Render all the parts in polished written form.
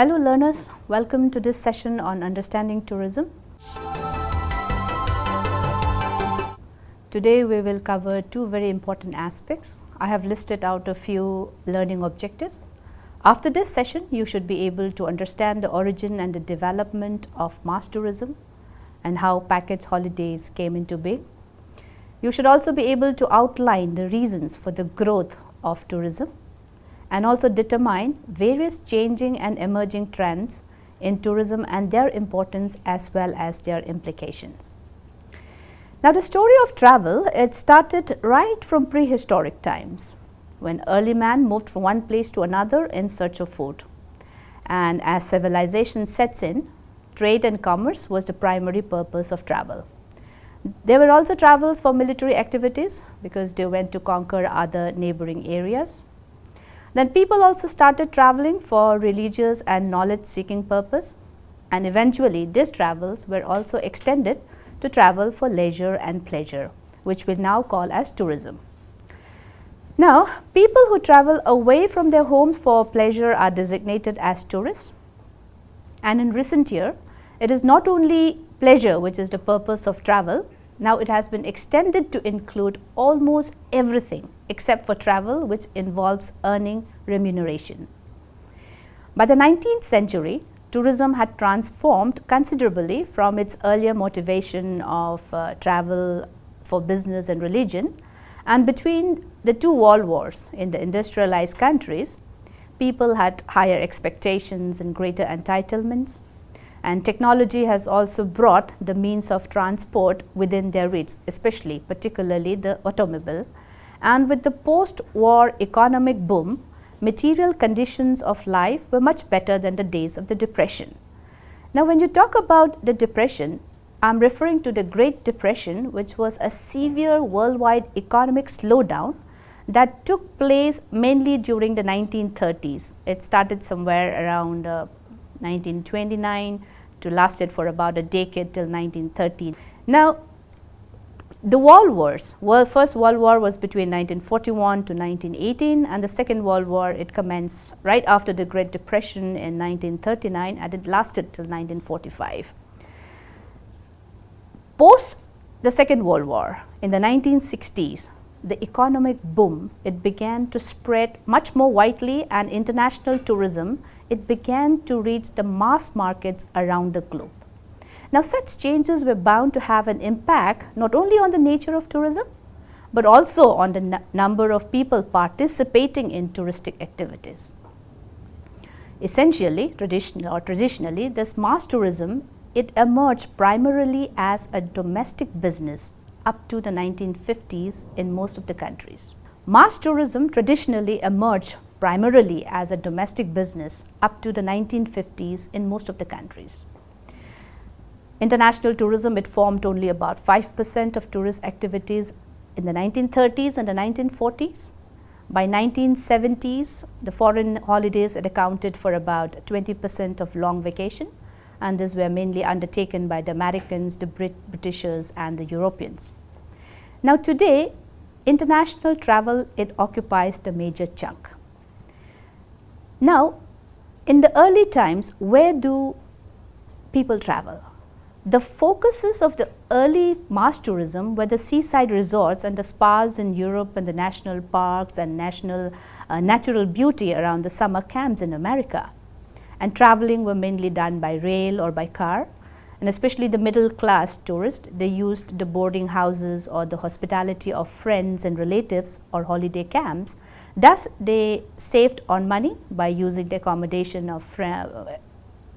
Hello learners, welcome to this session on understanding tourism. Today we will cover two very important aspects. I have listed out a few learning objectives. After this session, you should be able to understand the origin and the development of mass tourism and how package holidays came into being. You should also be able to outline the reasons for the growth of tourism and also determine various changing and emerging trends in tourism and their importance as well as their implications. Now, the story of travel, it started right from prehistoric times when early man moved from one place to another in search of food. And as civilization sets in, trade and commerce was the primary purpose of travel. There were also travels for military activities because they went to conquer other neighboring areas. Then people also started traveling for religious and knowledge seeking purpose, and eventually these travels were also extended to travel for leisure and pleasure, which we now call as tourism. Now, people who travel away from their homes for pleasure are designated as tourists, and in recent years it is not only pleasure which is the purpose of travel. Now it has been extended to include almost everything except for travel which involves earning remuneration. By the 19th century, tourism had transformed considerably from its earlier motivation of travel for business and religion, and between the two world wars in the industrialized countries, people had higher expectations and greater entitlements. And technology has also brought the means of transport within their reach, particularly the automobile. And with the post-war economic boom, material conditions of life were much better than the days of the Depression. Now, when you talk about the Depression, I am referring to the Great Depression, which was a severe worldwide economic slowdown that took place mainly during the 1930s. It started somewhere around 1929 to lasted for about a decade till 1930. Now, the world wars, first World War was between 1941 to 1918, and the Second World War, it commenced right after the Great Depression in 1939 and it lasted till 1945. Post the Second World War, in the 1960s, the economic boom, it began to spread much more widely, and international tourism, it began to reach the mass markets around the globe. Now, such changes were bound to have an impact not only on the nature of tourism, but also on the number of people participating in touristic activities. Essentially, traditionally, this mass tourism, it emerged primarily as a domestic business up to the 1950s in most of the countries. Mass tourism traditionally emerged primarily as a domestic business up to the 1950s in most of the countries. International tourism, it formed only about 5% of tourist activities in the 1930s and the 1940s. By 1970s, the foreign holidays had accounted for about 20% of long vacation, and these were mainly undertaken by the Americans, the Britishers and the Europeans. Now today, international travel, it occupies the major chunk. Now, in the early times, where do people travel? The focuses of the early mass tourism were the seaside resorts and the spas in Europe and the national parks and natural beauty around the summer camps in America. And traveling were mainly done by rail or by car, and especially the middle class tourists, they used the boarding houses or the hospitality of friends and relatives or holiday camps. Thus, they saved on money by using the accommodation of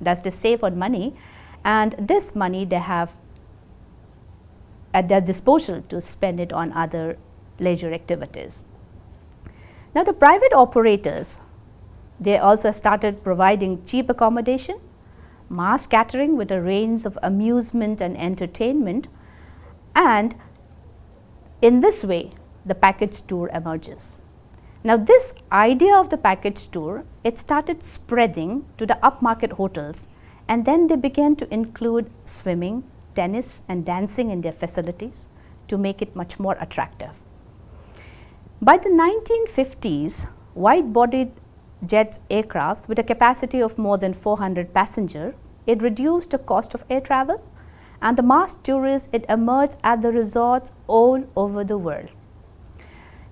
thus they save on money, and this money they have at their disposal to spend it on other leisure activities. Now, the private operators, they also started providing cheap accommodation, mass catering with a range of amusement and entertainment, and in this way the package tour emerges. Now, this idea of the package tour, it started spreading to the upmarket hotels, and then they began to include swimming, tennis and dancing in their facilities to make it much more attractive. By the 1950s, wide-bodied jet aircrafts with a capacity of more than 400 passengers, it reduced the cost of air travel, and the mass tourists, it emerged at the resorts all over the world.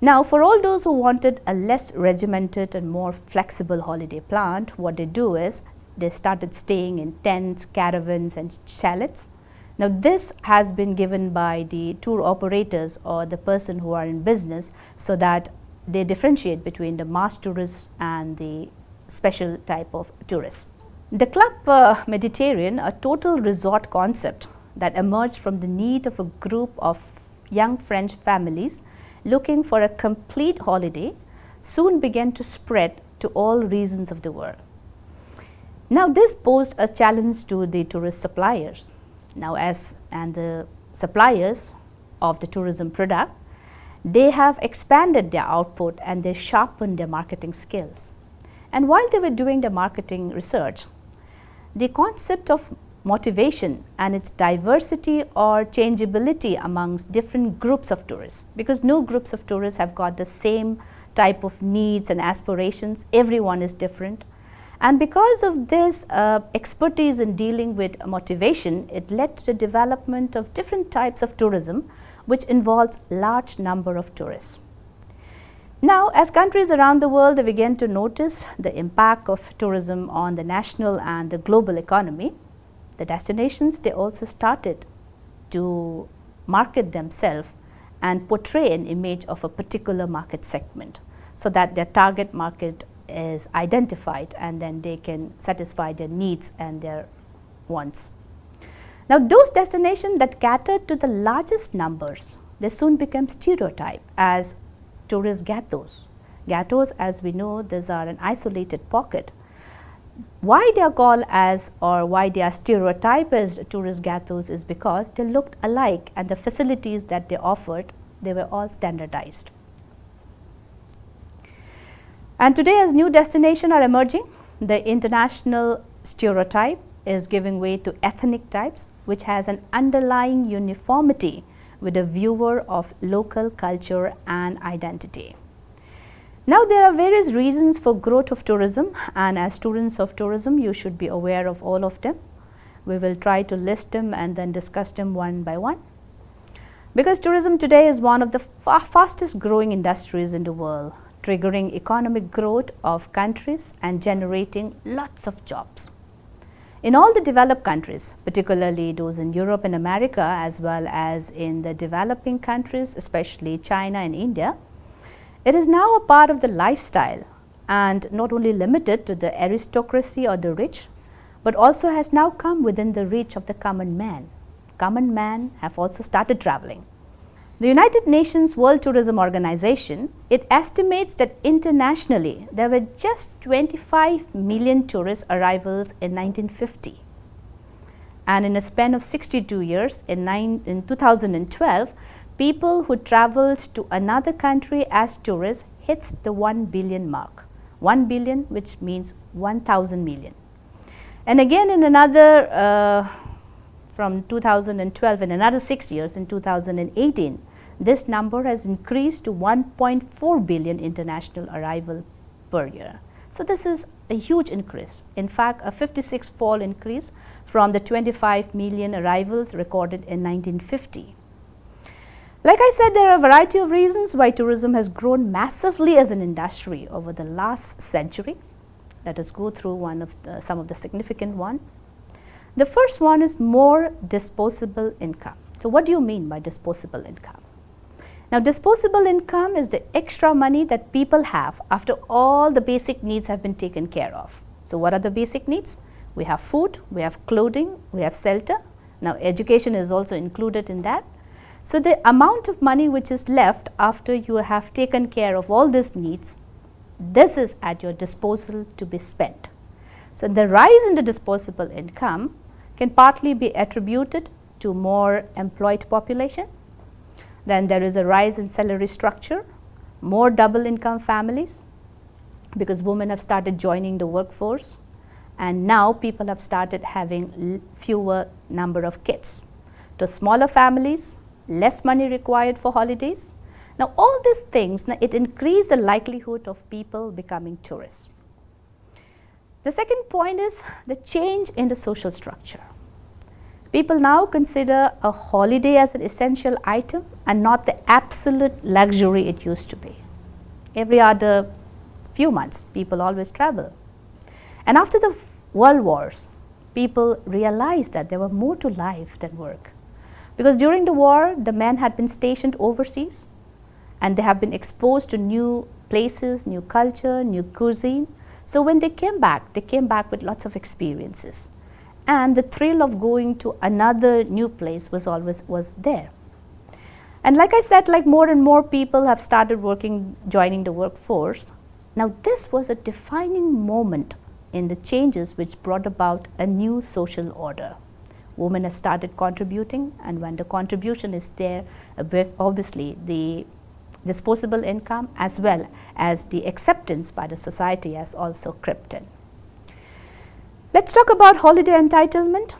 Now, for all those who wanted a less regimented and more flexible holiday plan, what they do is they started staying in tents, caravans and chalets. Now, this has been given by the tour operators or the person who are in business, so that they differentiate between the mass tourists and the special type of tourists. The Club Mediterranean, a total resort concept that emerged from the need of a group of young French families looking for a complete holiday, soon began to spread to all regions of the world. Now, this posed a challenge to the tourist suppliers. Now, the suppliers of the tourism product, they have expanded their output and they sharpened their marketing skills. And while they were doing the marketing research, the concept of motivation and its diversity or changeability amongst different groups of tourists, because no groups of tourists have got the same type of needs and aspirations, everyone is different. And because of this expertise in dealing with motivation, it led to the development of different types of tourism, which involves large number of tourists. Now, as countries around the world, they began to notice the impact of tourism on the national and the global economy, the destinations, they also started to market themselves and portray an image of a particular market segment, so that their target market is identified and then they can satisfy their needs and their wants. Now, those destinations that catered to the largest numbers, they soon became stereotyped as tourist ghettos. Ghettos, as we know, these are an isolated pocket. Why they are called as, or why they are stereotyped as tourist ghettos, is because they looked alike and the facilities that they offered, they were all standardized. And today, as new destinations are emerging, the international stereotype is giving way to ethnic types, which has an underlying uniformity with a viewer of local culture and identity. Now, there are various reasons for growth of tourism, and as students of tourism, you should be aware of all of them. We will try to list them and then discuss them one by one. Because tourism today is one of the fastest growing industries in the world, triggering economic growth of countries and generating lots of jobs. In all the developed countries, particularly those in Europe and America, as well as in the developing countries, especially China and India, it is now a part of the lifestyle, and not only limited to the aristocracy or the rich, but also has now come within the reach of the common man. Common man have also started traveling. The United Nations World Tourism Organization, it estimates that internationally there were just 25 million tourist arrivals in 1950. And in a span of 62 years, in 2012, people who traveled to another country as tourists hit the 1 billion mark. 1 billion, which means 1,000 million. And again, in another, from 2012, in another 6 years, in 2018, this number has increased to 1.4 billion international arrival per year. So, this is a huge increase. In fact, a 56-fold increase from the 25 million arrivals recorded in 1950. Like I said, there are a variety of reasons why tourism has grown massively as an industry over the last century. Let us go through some of the significant ones. The first one is more disposable income. So, what do you mean by disposable income? Now, disposable income is the extra money that people have after all the basic needs have been taken care of. So, what are the basic needs? We have food, we have clothing, we have shelter. Now, education is also included in that. So, the amount of money which is left after you have taken care of all these needs, this is at your disposal to be spent. So, the rise in the disposable income can partly be attributed to more employed population. Then there is a rise in salary structure, more double income families, because women have started joining the workforce, and now people have started having fewer number of kids. To smaller families, less money required for holidays. Now, all these things, it increase the likelihood of people becoming tourists. The second point is the change in the social structure. People now consider a holiday as an essential item and not the absolute luxury it used to be. Every other few months, people always travel. And after the world wars, people realized that there were more to life than work. Because during the war, the men had been stationed overseas and they have been exposed to new places, new culture, new cuisine. So when they came back with lots of experiences. And the thrill of going to another new place was there. And like I said, like more and more people have started joining the workforce. Now this was a defining moment in the changes which brought about a new social order. Women have started contributing, and when the contribution is there, obviously the disposable income as well as the acceptance by the society has also crept in. Let's talk about holiday entitlement.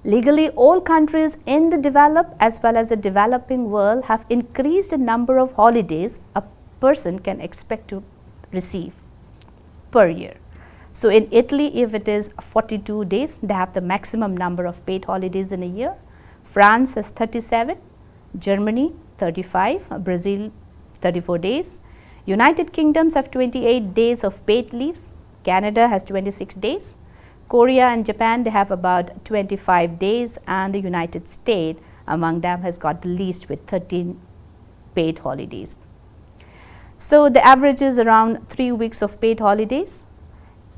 Legally, all countries in the developed as well as the developing world have increased the number of holidays a person can expect to receive per year. So in Italy, if it is 42 days, they have the maximum number of paid holidays in a year. France has 37, Germany 35, Brazil 34 days. United Kingdoms have 28 days of paid leaves. Canada has 26 days. Korea and Japan, they have about 25 days, and the United States among them has got the least with 13 paid holidays. So the average is around 3 weeks of paid holidays.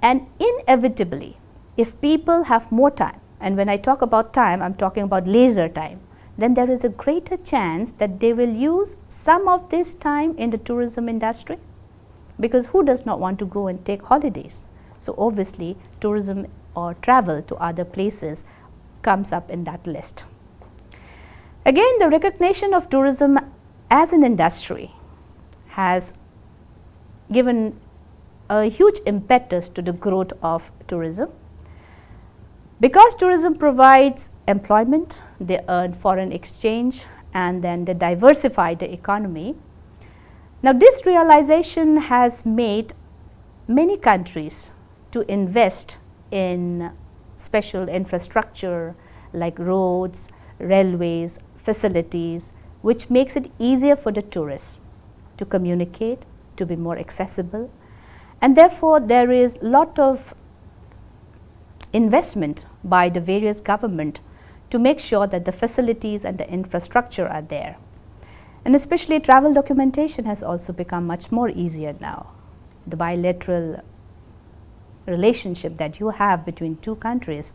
And inevitably, if people have more time, and when I talk about time, I'm talking about leisure time, then there is a greater chance that they will use some of this time in the tourism industry, because who does not want to go and take holidays? So obviously, tourism or travel to other places comes up in that list. Again, the recognition of tourism as an industry has given a huge impetus to the growth of tourism. Because tourism provides employment, they earn foreign exchange, and then they diversify the economy. Now this realization has made many countries to invest in special infrastructure like roads, railways, facilities, which makes it easier for the tourists to communicate, to be more accessible. And therefore, there is a lot of investment by the various government to make sure that the facilities and the infrastructure are there. And especially travel documentation has also become much more easier now. The bilateral relationship that you have between two countries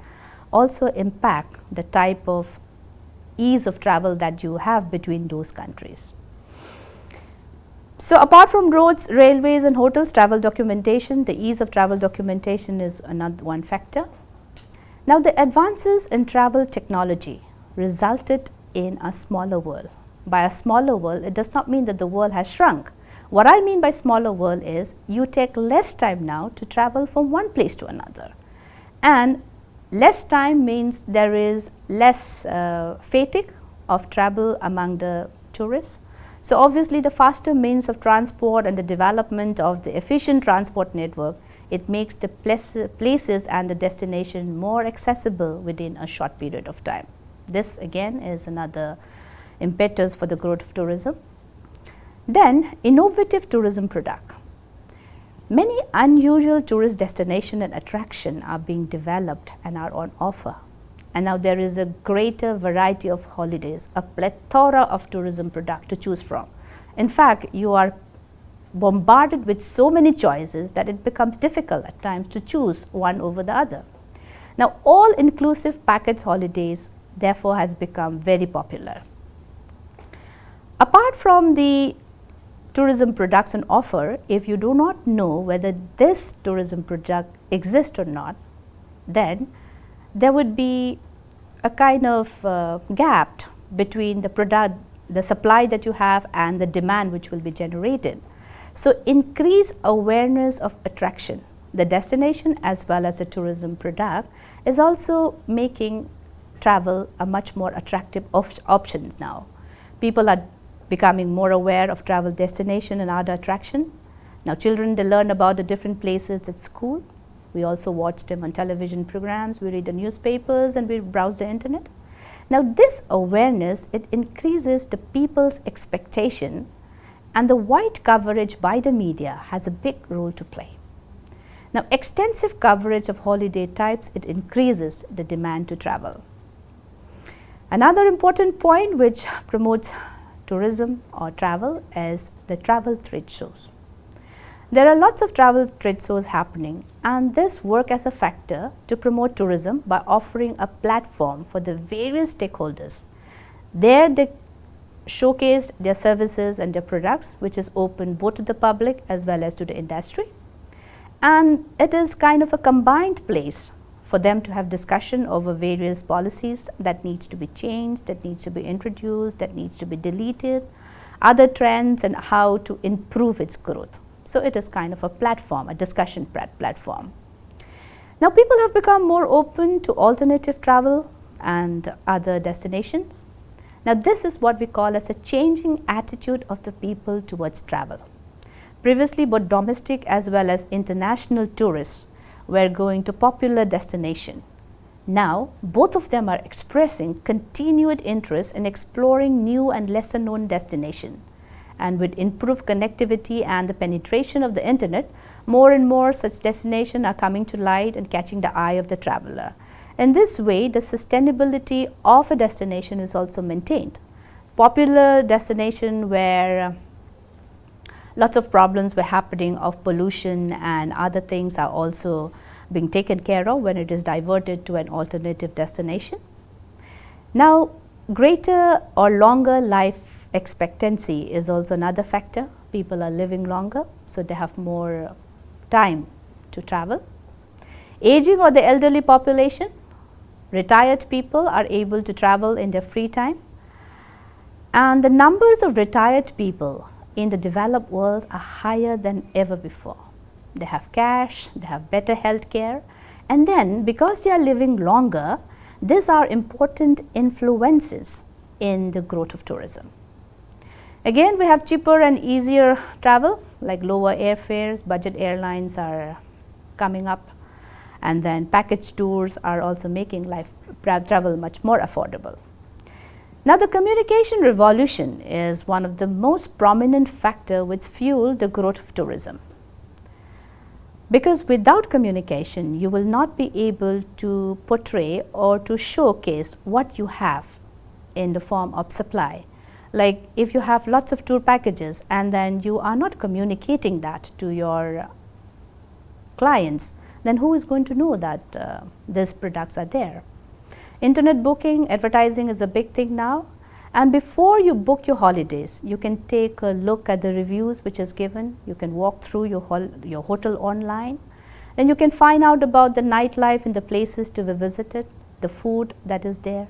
also impact the type of ease of travel that you have between those countries. So apart from roads, railways and hotels, travel documentation, the ease of travel documentation is another one factor. Now the advances in travel technology resulted in a smaller world. By a smaller world, it does not mean that the world has shrunk. What I mean by smaller world is you take less time now to travel from one place to another. And less time means there is less fatigue of travel among the tourists. So obviously the faster means of transport and the development of the efficient transport network, it makes the places and the destination more accessible within a short period of time. This again is another impetus for the growth of tourism. Then innovative tourism product. Many unusual tourist destinations and attractions are being developed and are on offer. And now there is a greater variety of holidays, a plethora of tourism product to choose from. In fact, you are bombarded with so many choices that it becomes difficult at times to choose one over the other. Now all-inclusive package holidays therefore has become very popular. Apart from the tourism products on offer, if you do not know whether this tourism product exists or not, then there would be a kind of gap between the product, the supply that you have and the demand which will be generated. So increase awareness of attraction, the destination as well as the tourism product is also making travel a much more attractive options now. People are becoming more aware of travel destination and other attraction. Now children, they learn about the different places at school, We also watch them on television programs, we read the newspapers, and we browse the internet. Now this awareness, it increases the people's expectation, and the wide coverage by the media has a big role to play. Now extensive coverage of holiday types, it increases the demand to travel. Another important point which promotes tourism or travel is the travel trade shows. There are lots of travel trade shows happening, and this work as a factor to promote tourism by offering a platform for the various stakeholders. There they showcase their services and their products, which is open both to the public as well as to the industry. And it is kind of a combined place for them to have discussion over various policies that needs to be changed, that needs to be introduced, that needs to be deleted, other trends, and how to improve its growth. So it is kind of a platform, a discussion platform. Now people have become more open to alternative travel and other destinations. Now this is what we call as a changing attitude of the people towards travel. Previously, both domestic as well as international tourists were going to popular destination. Now both of them are expressing continued interest in exploring new and lesser known destination. And with improved connectivity and the penetration of the internet, more and more such destinations are coming to light and catching the eye of the traveler. In this way, the sustainability of a destination is also maintained. Popular destination where lots of problems were happening of pollution and other things are also being taken care of when it is diverted to an alternative destination. Now, greater or longer life expectancy is also another factor. People are living longer, so they have more time to travel. Aging or the elderly population, retired people are able to travel in their free time. And the numbers of retired people in the developed world are higher than ever before. They have cash, they have better health care, and then because they are living longer, these are important influences in the growth of tourism. Again, we have cheaper and easier travel, like lower airfares, budget airlines are coming up, and then package tours are also making travel much more affordable. Now the communication revolution is one of the most prominent factor which fueled the growth of tourism. Because without communication, you will not be able to portray or to showcase what you have in the form of supply. Like if you have lots of tour packages and then you are not communicating that to your clients, then who is going to know that these products are there? Internet booking, advertising is a big thing now, and before you book your holidays, you can take a look at the reviews which is given. You can walk through your hotel online, then you can find out about the nightlife and the places to be visited, the food that is there.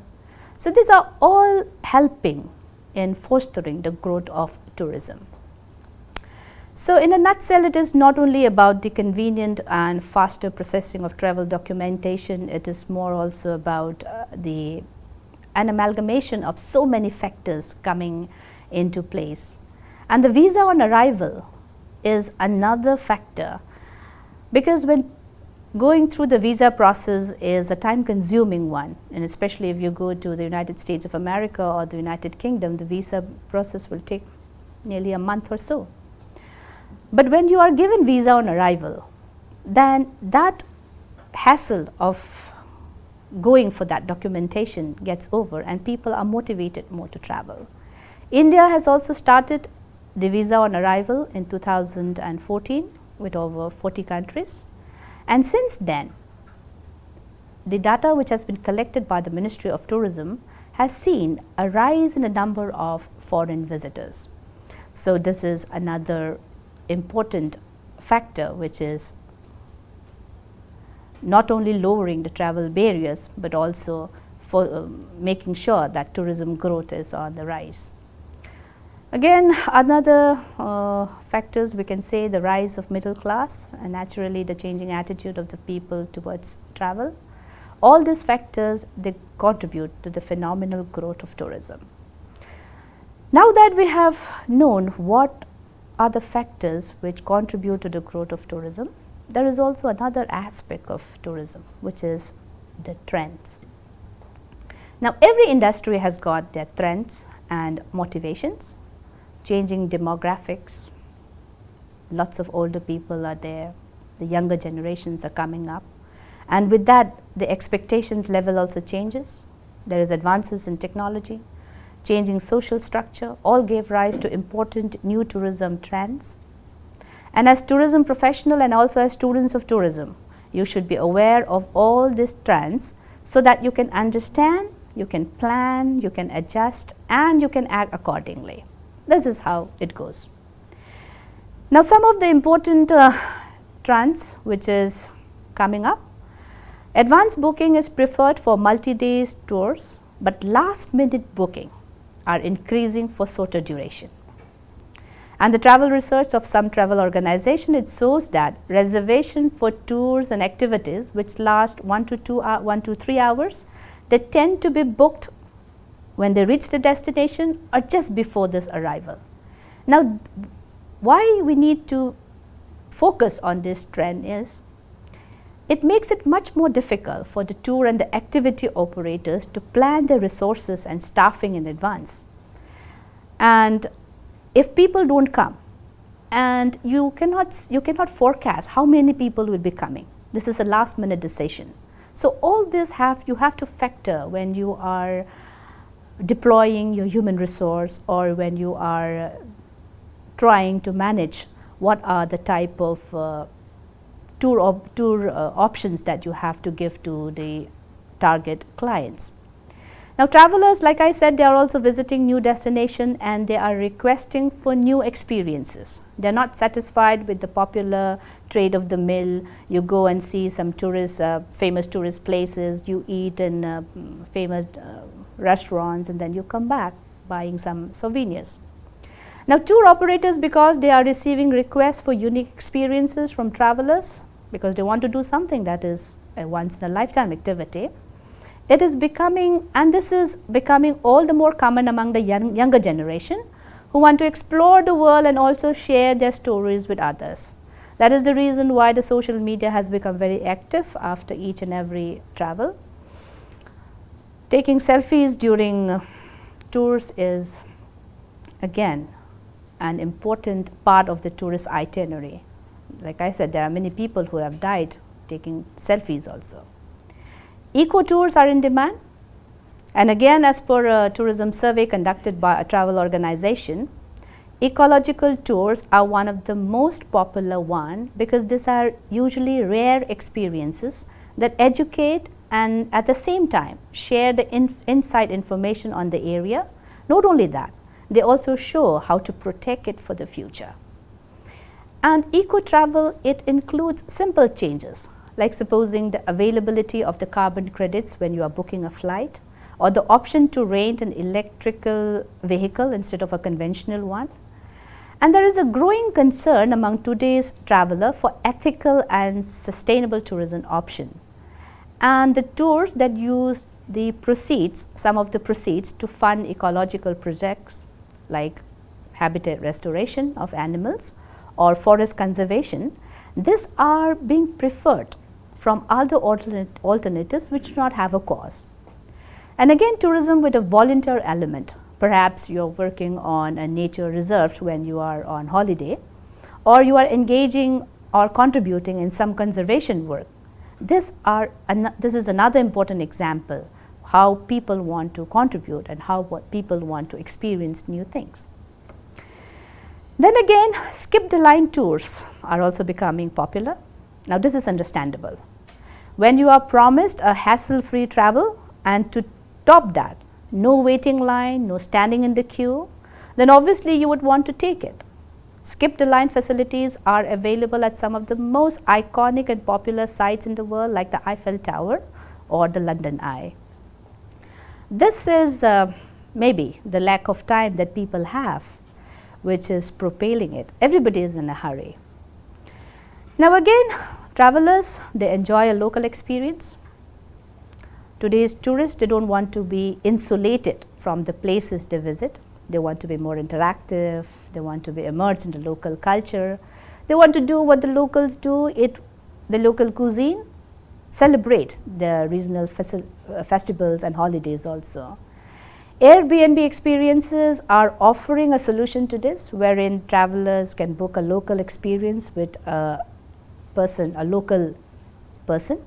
So these are all helping in fostering the growth of tourism. So in a nutshell, it is not only about the convenient and faster processing of travel documentation, it is more also about an amalgamation of so many factors coming into place. And the visa on arrival is another factor, because when going through the visa process is a time consuming one, and especially if you go to the United States of America or the United Kingdom, the visa process will take nearly a month or so. But when you are given visa on arrival, then that hassle of going for that documentation gets over and people are motivated more to travel. India has also started the visa on arrival in 2014 with over 40 countries. And since then, the data which has been collected by the Ministry of Tourism has seen a rise in the number of foreign visitors. So this is another important factor which is not only lowering the travel barriers, but also for making sure that tourism growth is on the rise. Again, another factors we can say the rise of middle class and naturally the changing attitude of the people towards travel. All these factors, they contribute to the phenomenal growth of tourism. Now that we have known what are the factors which contribute to the growth of tourism, there is also another aspect of tourism, which is the trends. Now, every industry has got their trends and motivations, changing demographics. Lots of older people are there, the younger generations are coming up, and with that, the expectations level also changes. There is advances in technology, changing social structure, all gave rise to important new tourism trends. And as tourism professional and also as students of tourism, you should be aware of all these trends so that you can understand, you can plan, you can adjust, and you can act accordingly. This is how it goes. Now, some of the important trends which is coming up. Advance booking is preferred for multi-day tours, but last minute booking are increasing for shorter duration. And the travel research of some travel organization, it shows that reservation for tours and activities which last 1 to 3 hours, they tend to be booked when they reach the destination or just before this arrival. Now, why we need to focus on this trend is, it makes it much more difficult for the tour and the activity operators to plan their resources and staffing in advance. And if people don't come, and you cannot forecast how many people will be coming. This is a last minute decision. So all this you have to factor when you are deploying your human resource, or when you are trying to manage what are the type of tour options that you have to give to the target clients. Now, travelers, like I said, they are also visiting new destination and they are requesting for new experiences. They are not satisfied with the popular trade of the mill. You go and see some famous tourist places, you eat in famous restaurants, and then you come back buying some souvenirs. Now, tour operators, because they are receiving requests for unique experiences from travelers, because they want to do something that is a once in a lifetime activity, it is becoming, and this is becoming all the more common among the younger generation, who want to explore the world and also share their stories with others. That is the reason why the social media has become very active after each and every travel. Taking selfies during tours is again an important part of the tourist itinerary. Like I said, there are many people who have died taking selfies also. Eco tours are in demand, and again, as per a tourism survey conducted by a travel organization, ecological tours are one of the most popular one, because these are usually rare experiences that educate and at the same time share the inside information on the area. Not only that, they also show how to protect it for the future. And eco travel, it includes simple changes, like supposing the availability of the carbon credits when you are booking a flight, or the option to rent an electrical vehicle instead of a conventional one. And there is a growing concern among today's traveler for ethical and sustainable tourism option. And the tours that use the proceeds, some of the proceeds, to fund ecological projects like habitat restoration of animals or forest conservation, these are being preferred from other alternatives which do not have a cost. And again, tourism with a volunteer element. Perhaps you are working on a nature reserve when you are on holiday, or you are engaging or contributing in some conservation work. This is another important example how people want to contribute and how people want to experience new things. Then again, skip the line tours are also becoming popular. Now, this is understandable. When you are promised a hassle-free travel, and to top that, no waiting line, no standing in the queue, then obviously you would want to take it. Skip the line facilities are available at some of the most iconic and popular sites in the world, like the Eiffel Tower or the London Eye. This is maybe the lack of time that people have, which is propelling it. Everybody is in a hurry. Now again, travelers, they enjoy a local experience. Today's tourists, they don't want to be insulated from the places they visit. They want to be more interactive, they want to be immersed in the local culture, they want to do what the locals do. It the local cuisine, celebrate the regional festivals and holidays also. Airbnb experiences are offering a solution to this, wherein travelers can book a local experience with a local person.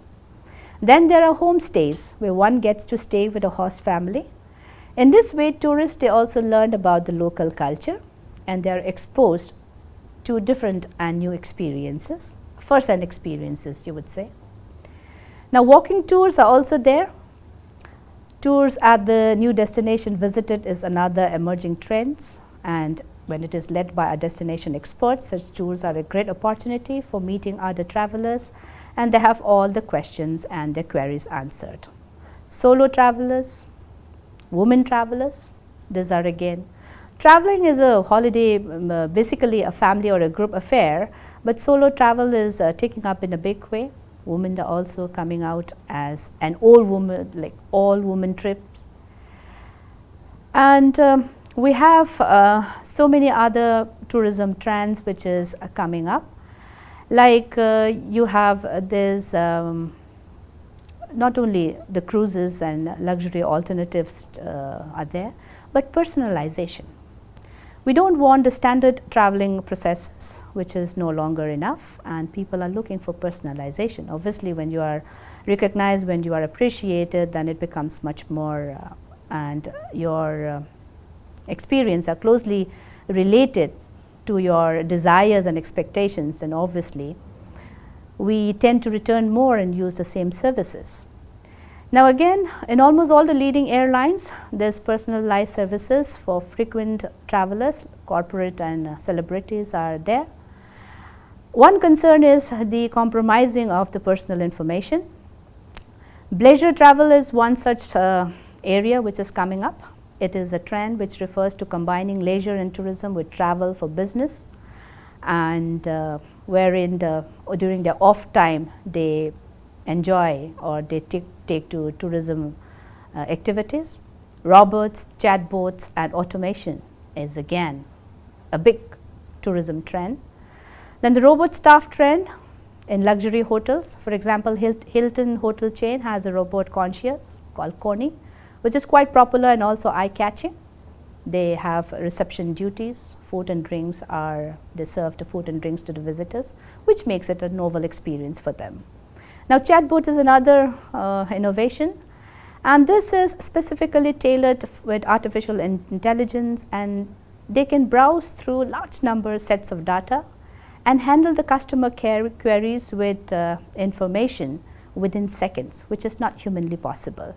Then there are homestays, where one gets to stay with a host family. In this way, tourists, they also learn about the local culture, and they are exposed to different and new experiences, first-hand experiences, you would say. Now, walking tours are also there. Tours at the new destination visited is another emerging trend, and when it is led by our destination experts, such tours are a great opportunity for meeting other travelers, and they have all the questions and their queries answered. Solo travelers, women travelers, these are again, traveling is a holiday, basically a family or a group affair, but solo travel is taking up in a big way. Women are also coming out as an all woman trips. And we have so many other tourism trends which is coming up. Like you have this, not only the cruises and luxury alternatives are there, but personalization. We don't want the standard traveling processes, which is no longer enough, and people are looking for personalization. Obviously, when you are recognized, when you are appreciated, then it becomes much more and your experience are closely related to your desires and expectations, and obviously we tend to return more and use the same services. Now again, in almost all the leading airlines, there's personalized services for frequent travelers, corporate and celebrities are there. One concern is the compromising of the personal information. Leisure travel is one such area which is coming up. It is a trend which refers to combining leisure and tourism with travel for business, and wherein during their off time they enjoy or they take to tourism activities. Robots, chatbots and automation is again a big tourism trend. Then the robot staff trend in luxury hotels. For example, Hilton hotel chain has a robot concierge called Connie, which is quite popular and also eye-catching. They have reception duties, food and drinks they serve the food and drinks to the visitors, which makes it a novel experience for them. Now, chatbot is another innovation, and this is specifically tailored with artificial intelligence, and they can browse through large sets of data and handle the customer queries with information within seconds, which is not humanly possible.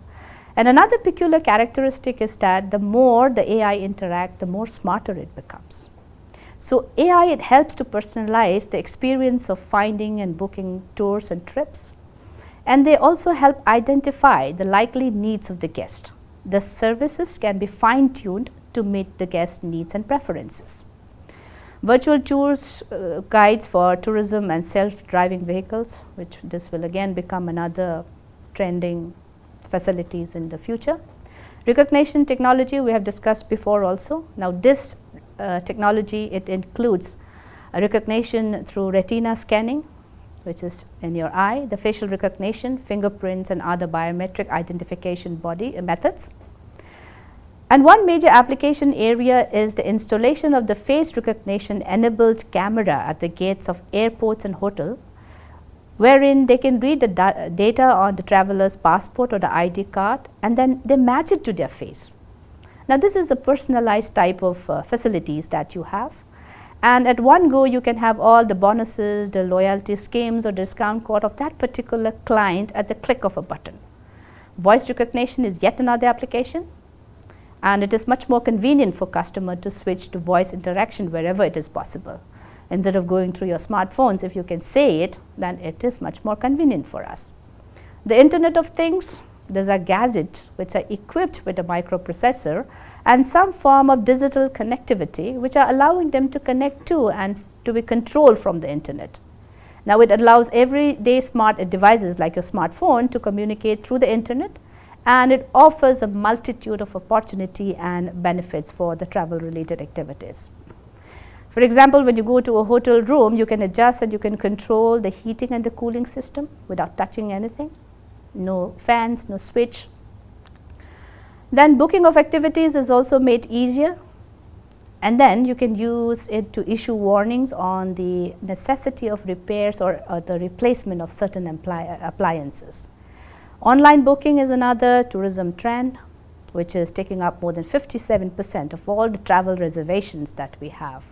And another peculiar characteristic is that the more the AI interact, the more smarter it becomes. So AI, it helps to personalize the experience of finding and booking tours and trips, and they also help identify the likely needs of the guest. The services can be fine-tuned to meet the guest needs and preferences. Virtual tours guides for tourism and self-driving vehicles, which this will again become another trending facilities in the future. Recognition technology we have discussed before also. Now this technology, it includes recognition through retina scanning, which is in your eye, the facial recognition, fingerprints and other biometric identification body methods. And one major application area is the installation of the face recognition enabled camera at the gates of airports and hotels, wherein they can read the data on the traveler's passport or the ID card, and then they match it to their face. Now this is a personalized type of facilities that you have, and at one go you can have all the bonuses, the loyalty schemes or discount code of that particular client at the click of a button. Voice recognition is yet another application, and it is much more convenient for customer to switch to voice interaction wherever it is possible. Instead of going through your smartphones, if you can say it, then it is much more convenient for us. The Internet of Things, these are gadgets which are equipped with a microprocessor and some form of digital connectivity, which are allowing them to connect to and to be controlled from the internet. Now it allows everyday smart devices like your smartphone to communicate through the internet, and it offers a multitude of opportunity and benefits for the travel related activities. For example, when you go to a hotel room, you can adjust and you can control the heating and the cooling system without touching anything. No fans, no switch. Then booking of activities is also made easier, and then you can use it to issue warnings on the necessity of repairs or the replacement of certain appliances. Online booking is another tourism trend, which is taking up more than 57% of all the travel reservations that we have.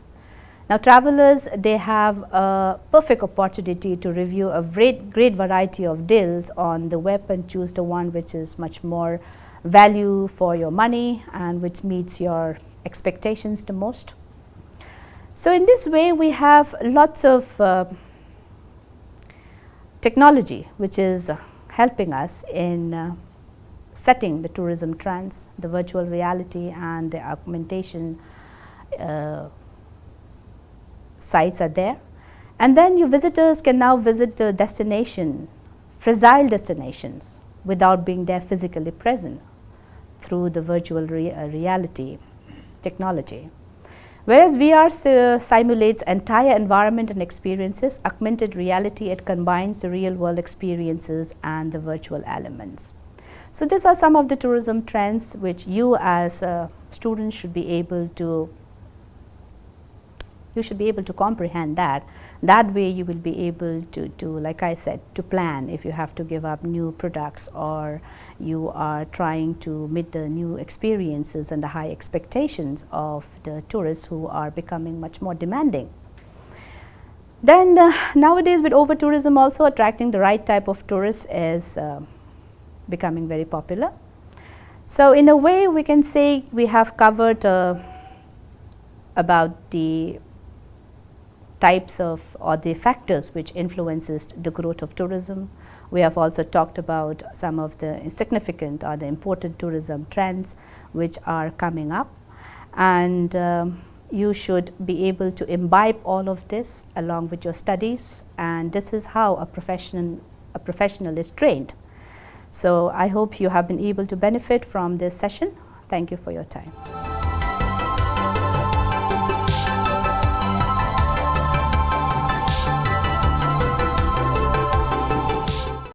Now, travelers, they have a perfect opportunity to review a great variety of deals on the web and choose the one which is much more value for your money and which meets your expectations the most. So, in this way, we have lots of technology which is helping us in setting the tourism trends, the virtual reality and the augmentation sites are there, and then your visitors can now visit the destination, fragile destinations, without being there physically present through the virtual reality technology. Whereas VR simulates entire environment and experiences, augmented reality, it combines the real world experiences and the virtual elements. So these are some of the tourism trends which you as students should be able to comprehend that. That way you will be able to, like I said, to plan if you have to give up new products or you are trying to meet the new experiences and the high expectations of the tourists who are becoming much more demanding. Then nowadays with over-tourism also, attracting the right type of tourists is becoming very popular. So in a way we can say we have covered about the types of or the factors which influences the growth of tourism. We have also talked about some of the significant or the important tourism trends which are coming up, and you should be able to imbibe all of this along with your studies, and this is how a professional is trained. So I hope you have been able to benefit from this session. Thank you for your time.